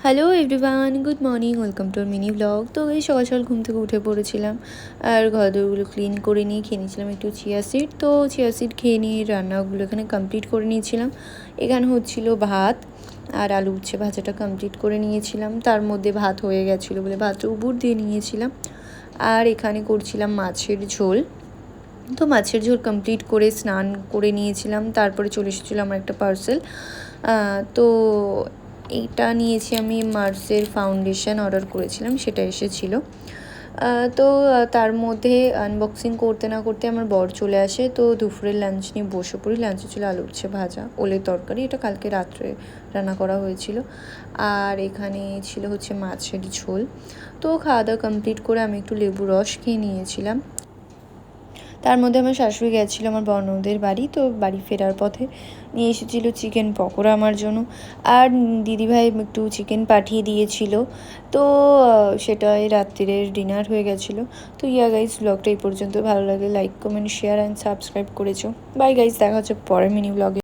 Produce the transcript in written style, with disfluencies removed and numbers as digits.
Hello everyone, good morning, welcome to mini blog. তো এই সকাল সকাল ঘুম থেকে উঠে পড়েছিলাম আর ঘরদোরগুলো ক্লিন করে নিয়ে খেয়ে নিয়েছিলাম একটু চিয়া সিড। তো চিয়া সিড খেয়ে নিয়ে রান্নাগুলো এখানে কমপ্লিট করে নিয়েছিলাম। এখানে হচ্ছিল ভাত আর আলু উচ্ছে ভাজাটা কমপ্লিট করে নিয়েছিলাম। তার মধ্যে ভাত হয়ে গেছিলো বলে ভাতটা উপর দিয়ে নিয়েছিলাম। আর এখানে করছিলাম মাছের ঝোল। তো মাছের ঝোল কমপ্লিট করে স্নান করে নিয়েছিলাম। তারপরে চলে এসেছিলো আমার একটা পার্সেল। তো এইটা নিয়েছি আমি, মার্সের ফাউন্ডেশন অর্ডার করেছিলাম, সেটা এসেছিলো। তো তার মধ্যে আনবক্সিং করতে না করতে আমার বর চলে আসে। তো দুপুরের লাঞ্চ নিয়ে বসে পড়ি। লাঞ্চে ছিল আলু উচ্ছে ভাজা, ওলের তরকারি, এটা কালকে রাত্রে রান্না করা হয়েছিল। আর এখানে ছিল হচ্ছে মাছের ঝোল। তো খাওয়া দাওয়া কমপ্লিট করে আমি একটু লেবু রস খেয়ে নিয়েছিলাম। তার মধ্যে আমার শাশুড়ি গেছিলো আমার বড়নদের বাড়ি। তো বাড়ি ফেরার পথে নিয়ে এসেছিলো চিকেন পকোড়া আমার জন্য। আর দিদিভাই একটু চিকেন পাঠিয়ে দিয়েছিল। তো সেটাই রাত্রিরের ডিনার হয়ে গেছিলো। তো গাইজ, ব্লগটা এই পর্যন্ত। ভালো লাগলে like, comment, share and subscribe করেছো। বাই গাইজ, দেখা হচ্ছে পরের মিনি ব্লগে।